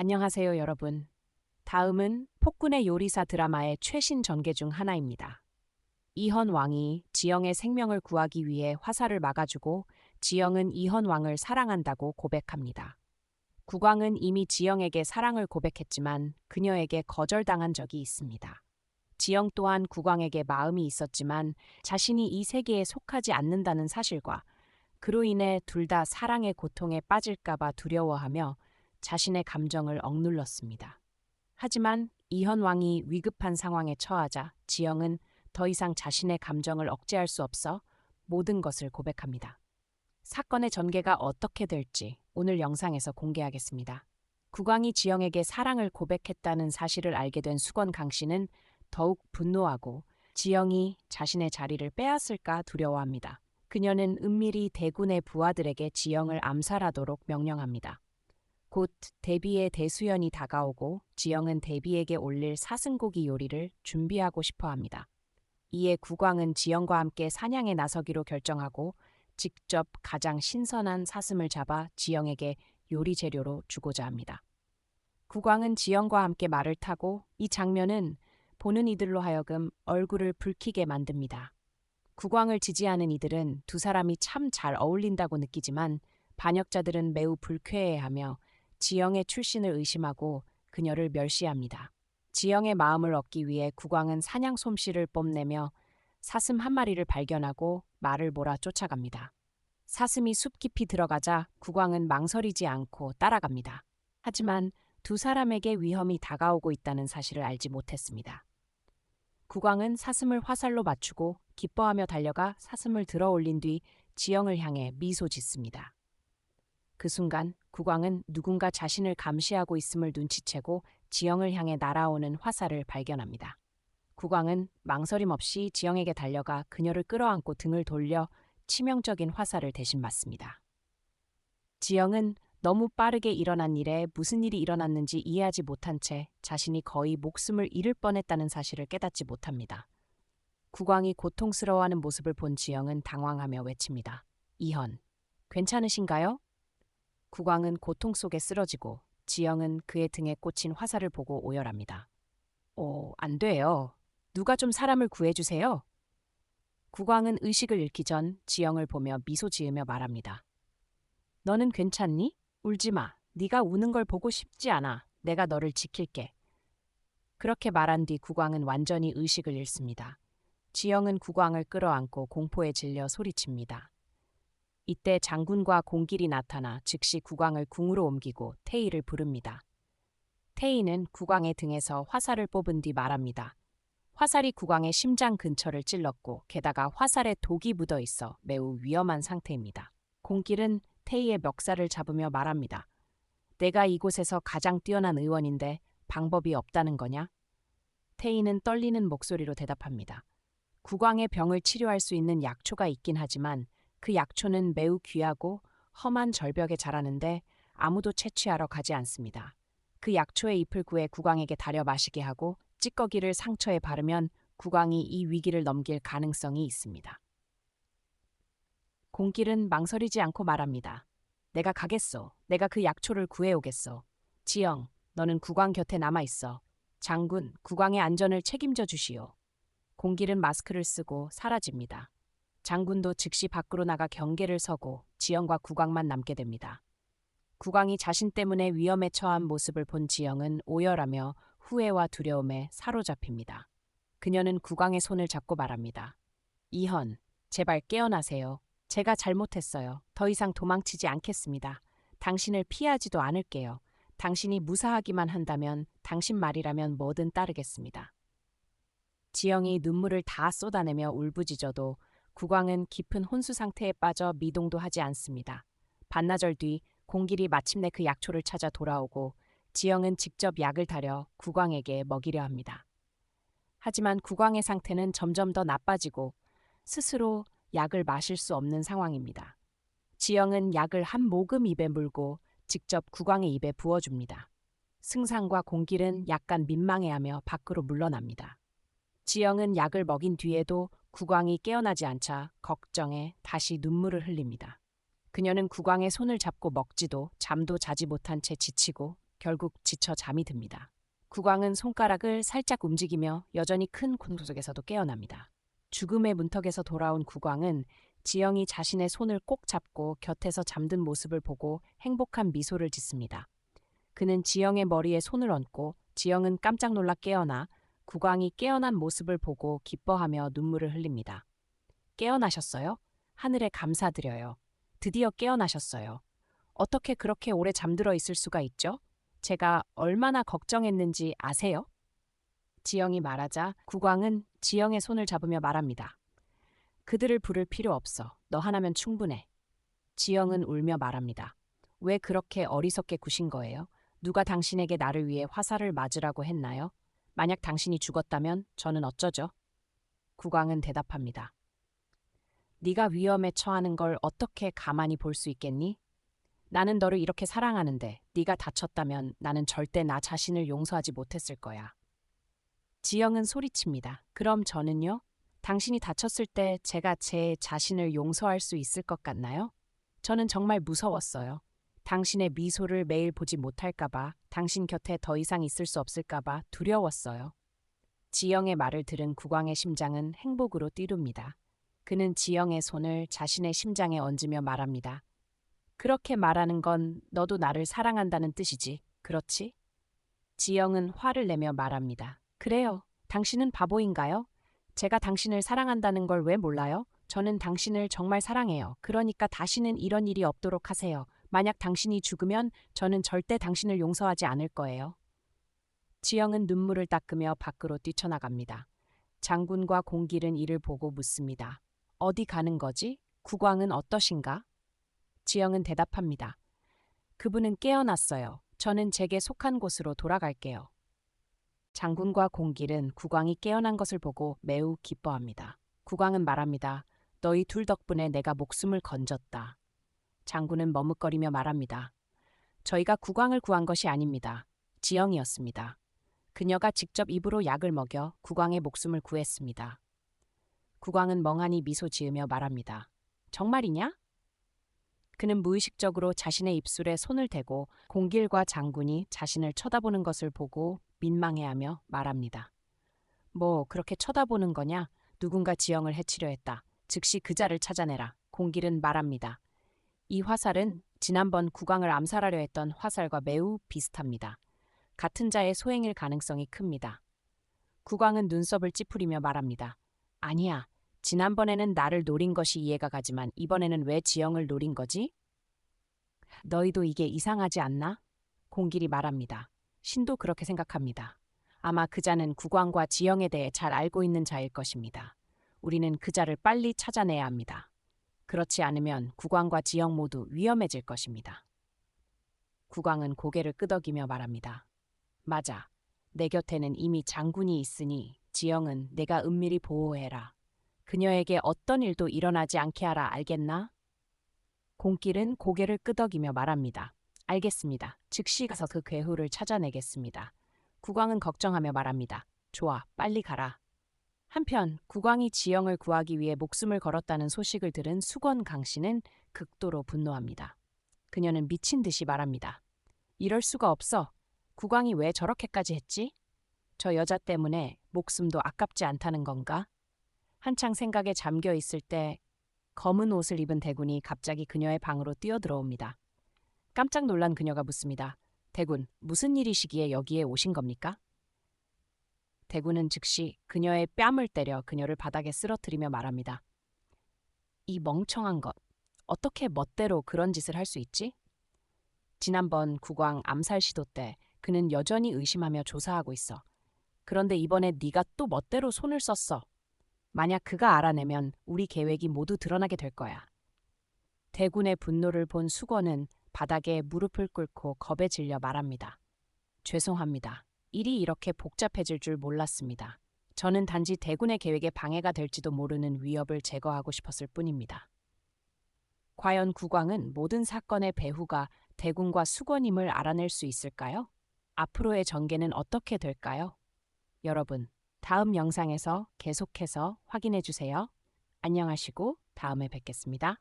안녕하세요, 여러분. 다음은 폭군의 요리사 드라마의 최신 전개 중 하나입니다. 이현 왕이 지영의 생명을 구하기 위해 화살을 막아주고 지영은 이현 왕을 사랑한다고 고백합니다. 국왕은 이미 지영에게 사랑을 고백했지만 그녀에게 거절당한 적이 있습니다. 지영 또한 국왕에게 마음이 있었지만 자신이 이 세계에 속하지 않는다는 사실과 그로 인해 둘 다 사랑의 고통에 빠질까봐 두려워하며 자신의 감정을 억눌렀습니다. 하지만 이현 왕이 위급한 상황에 처하자 지영은 더 이상 자신의 감정을 억제할 수 없어 모든 것을 고백합니다. 사건의 전개가 어떻게 될지 오늘 영상에서 공개하겠습니다. 국왕이 지영에게 사랑을 고백했다는 사실을 알게 된 수건 강 씨는 더욱 분노하고 지영이 자신의 자리를 빼앗을까 두려워합니다. 그녀는 은밀히 대군의 부하들에게 지영을 암살하도록 명령합니다. 곧 대비의 대수연이 다가오고 지영은 대비에게 올릴 사슴고기 요리를 준비하고 싶어 합니다. 이에 국왕은 지영과 함께 사냥에 나서기로 결정하고 직접 가장 신선한 사슴을 잡아 지영에게 요리 재료로 주고자 합니다. 국왕은 지영과 함께 말을 타고 이 장면은 보는 이들로 하여금 얼굴을 붉히게 만듭니다. 국왕을 지지하는 이들은 두 사람이 참 잘 어울린다고 느끼지만 반역자들은 매우 불쾌해하며 지영의 출신을 의심하고 그녀를 멸시합니다. 지영의 마음을 얻기 위해 국왕은 사냥 솜씨를 뽐내며 사슴 한 마리를 발견하고 말을 몰아 쫓아갑니다. 사슴이 숲 깊이 들어가자 국왕은 망설이지 않고 따라갑니다. 하지만 두 사람에게 위험이 다가오고 있다는 사실을 알지 못했습니다. 국왕은 사슴을 화살로 맞추고 기뻐하며 달려가 사슴을 들어 올린 뒤 지영을 향해 미소 짓습니다. 그 순간 국왕은 누군가 자신을 감시하고 있음을 눈치채고 지영을 향해 날아오는 화살을 발견합니다. 국왕은 망설임 없이 지영에게 달려가 그녀를 끌어안고 등을 돌려 치명적인 화살을 대신 맞습니다. 지영은 너무 빠르게 일어난 일에 무슨 일이 일어났는지 이해하지 못한 채 자신이 거의 목숨을 잃을 뻔했다는 사실을 깨닫지 못합니다. 국왕이 고통스러워하는 모습을 본 지영은 당황하며 외칩니다. 이현, 괜찮으신가요? 국왕은 고통 속에 쓰러지고 지영은 그의 등에 꽂힌 화살을 보고 오열합니다. 안 돼요. 누가 좀 사람을 구해주세요. 국왕은 의식을 잃기 전 지영을 보며 미소 지으며 말합니다. 너는 괜찮니? 울지 마. 네가 우는 걸 보고 싶지 않아. 내가 너를 지킬게. 그렇게 말한 뒤 국왕은 완전히 의식을 잃습니다. 지영은 국왕을 끌어안고 공포에 질려 소리칩니다. 이때 장군과 공길이 나타나 즉시 국왕을 궁으로 옮기고 태희를 부릅니다. 태희는 국왕의 등에서 화살을 뽑은 뒤 말합니다. 화살이 국왕의 심장 근처를 찔렀고 게다가 화살에 독이 묻어 있어 매우 위험한 상태입니다. 공길은 태희의 멱살을 잡으며 말합니다. 내가 이곳에서 가장 뛰어난 의원인데 방법이 없다는 거냐? 태희는 떨리는 목소리로 대답합니다. 국왕의 병을 치료할 수 있는 약초가 있긴 하지만 그 약초는 매우 귀하고 험한 절벽에 자라는데 아무도 채취하러 가지 않습니다. 그 약초의 잎을 구해 국왕에게 달여 마시게 하고 찌꺼기를 상처에 바르면 국왕이 이 위기를 넘길 가능성이 있습니다. 공길은 망설이지 않고 말합니다. 내가 가겠소. 내가 그 약초를 구해오겠소. 지영, 너는 국왕 곁에 남아있어. 장군, 국왕의 안전을 책임져 주시오. 공길은 마스크를 쓰고 사라집니다. 장군도 즉시 밖으로 나가 경계를 서고 지영과 국왕만 남게 됩니다. 국왕이 자신 때문에 위험에 처한 모습을 본 지영은 오열하며 후회와 두려움에 사로잡힙니다. 그녀는 국왕의 손을 잡고 말합니다. 이현, 제발 깨어나세요. 제가 잘못했어요. 더 이상 도망치지 않겠습니다. 당신을 피하지도 않을게요. 당신이 무사하기만 한다면 당신 말이라면 뭐든 따르겠습니다. 지영이 눈물을 다 쏟아내며 울부짖어도 국왕은 깊은 혼수 상태에 빠져 미동도 하지 않습니다. 반나절 뒤 공길이 마침내 그 약초를 찾아 돌아오고 지영은 직접 약을 달여 국왕에게 먹이려 합니다. 하지만 국왕의 상태는 점점 더 나빠지고 스스로 약을 마실 수 없는 상황입니다. 지영은 약을 한 모금 입에 물고 직접 국왕의 입에 부어줍니다. 승상과 공길은 약간 민망해하며 밖으로 물러납니다. 지영은 약을 먹인 뒤에도 국왕이 깨어나지 않자 걱정에 다시 눈물을 흘립니다. 그녀는 국왕의 손을 잡고 먹지도 잠도 자지 못한 채 지치고 결국 지쳐 잠이 듭니다. 국왕은 손가락을 살짝 움직이며 여전히 큰 공포 속에서도 깨어납니다. 죽음의 문턱에서 돌아온 국왕은 지영이 자신의 손을 꼭 잡고 곁에서 잠든 모습을 보고 행복한 미소를 짓습니다. 그는 지영의 머리에 손을 얹고 지영은 깜짝 놀라 깨어나 국왕이 깨어난 모습을 보고 기뻐하며 눈물을 흘립니다. 깨어나셨어요? 하늘에 감사드려요. 드디어 깨어나셨어요. 어떻게 그렇게 오래 잠들어 있을 수가 있죠? 제가 얼마나 걱정했는지 아세요? 지영이 말하자 국왕은 지영의 손을 잡으며 말합니다. 그들을 부를 필요 없어. 너 하나면 충분해. 지영은 울며 말합니다. 왜 그렇게 어리석게 구신 거예요? 누가 당신에게 나를 위해 화살을 맞으라고 했나요? 만약 당신이 죽었다면 저는 어쩌죠? 국왕은 대답합니다. 네가 위험에 처하는 걸 어떻게 가만히 볼 수 있겠니? 나는 너를 이렇게 사랑하는데 네가 다쳤다면 나는 절대 나 자신을 용서하지 못했을 거야. 지영은 소리칩니다. 그럼 저는요? 당신이 다쳤을 때 제가 제 자신을 용서할 수 있을 것 같나요? 저는 정말 무서웠어요. 당신의 미소를 매일 보지 못할까봐, 당신 곁에 더 이상 있을 수 없을까봐 두려웠어요. 지영의 말을 들은 국왕의 심장은 행복으로 뛰룹니다. 그는 지영의 손을 자신의 심장에 얹으며 말합니다. 그렇게 말하는 건 너도 나를 사랑한다는 뜻이지, 그렇지? 지영은 화를 내며 말합니다. 그래요. 당신은 바보인가요? 제가 당신을 사랑한다는 걸 왜 몰라요? 저는 당신을 정말 사랑해요. 그러니까 다시는 이런 일이 없도록 하세요. 만약 당신이 죽으면 저는 절대 당신을 용서하지 않을 거예요. 지영은 눈물을 닦으며 밖으로 뛰쳐나갑니다. 장군과 공길은 이를 보고 묻습니다. 어디 가는 거지? 국왕은 어떠신가? 지영은 대답합니다. 그분은 깨어났어요. 저는 제게 속한 곳으로 돌아갈게요. 장군과 공길은 국왕이 깨어난 것을 보고 매우 기뻐합니다. 국왕은 말합니다. 너희 둘 덕분에 내가 목숨을 건졌다. 장군은 머뭇거리며 말합니다. 저희가 국왕을 구한 것이 아닙니다. 지영이었습니다. 그녀가 직접 입으로 약을 먹여 국왕의 목숨을 구했습니다. 국왕은 멍하니 미소 지으며 말합니다. 정말이냐? 그는 무의식적으로 자신의 입술에 손을 대고 공길과 장군이 자신을 쳐다보는 것을 보고 민망해하며 말합니다. 뭐 그렇게 쳐다보는 거냐? 누군가 지영을 해치려 했다. 즉시 그 자를 찾아내라. 공길은 말합니다. 이 화살은 지난번 국왕을 암살하려 했던 화살과 매우 비슷합니다. 같은 자의 소행일 가능성이 큽니다. 국왕은 눈썹을 찌푸리며 말합니다. 아니야. 지난번에는 나를 노린 것이 이해가 가지만 이번에는 왜 지영을 노린 거지? 너희도 이게 이상하지 않나? 공길이 말합니다. 신도 그렇게 생각합니다. 아마 그 자는 국왕과 지영에 대해 잘 알고 있는 자일 것입니다. 우리는 그 자를 빨리 찾아내야 합니다. 그렇지 않으면 국왕과 지영 모두 위험해질 것입니다. 국왕은 고개를 끄덕이며 말합니다. 맞아. 내 곁에는 이미 장군이 있으니 지영은 내가 은밀히 보호해라. 그녀에게 어떤 일도 일어나지 않게 하라 알겠나? 공길은 고개를 끄덕이며 말합니다. 알겠습니다. 즉시 가서 그 괴후를 찾아내겠습니다. 국왕은 걱정하며 말합니다. 좋아, 빨리 가라. 한편 국왕이 지영을 구하기 위해 목숨을 걸었다는 소식을 들은 수건 강씨는 극도로 분노합니다. 그녀는 미친 듯이 말합니다. 이럴 수가 없어. 국왕이 왜 저렇게까지 했지? 저 여자 때문에 목숨도 아깝지 않다는 건가? 한창 생각에 잠겨 있을 때 검은 옷을 입은 대군이 갑자기 그녀의 방으로 뛰어들어옵니다. 깜짝 놀란 그녀가 묻습니다. 대군, 무슨 일이시기에 여기에 오신 겁니까? 대군은 즉시 그녀의 뺨을 때려 그녀를 바닥에 쓰러뜨리며 말합니다. 이 멍청한 것, 어떻게 멋대로 그런 짓을 할 수 있지? 지난번 국왕 암살 시도 때 그는 여전히 의심하며 조사하고 있어. 그런데 이번에 네가 또 멋대로 손을 썼어. 만약 그가 알아내면 우리 계획이 모두 드러나게 될 거야. 대군의 분노를 본 수건은 바닥에 무릎을 꿇고 겁에 질려 말합니다. 죄송합니다. 일이 이렇게 복잡해질 줄 몰랐습니다. 저는 단지 대군의 계획에 방해가 될지도 모르는 위협을 제거하고 싶었을 뿐입니다. 과연 국왕은 모든 사건의 배후가 대군과 수건임을 알아낼 수 있을까요? 앞으로의 전개는 어떻게 될까요? 여러분, 다음 영상에서 계속해서 확인해 주세요. 안녕하시고 다음에 뵙겠습니다.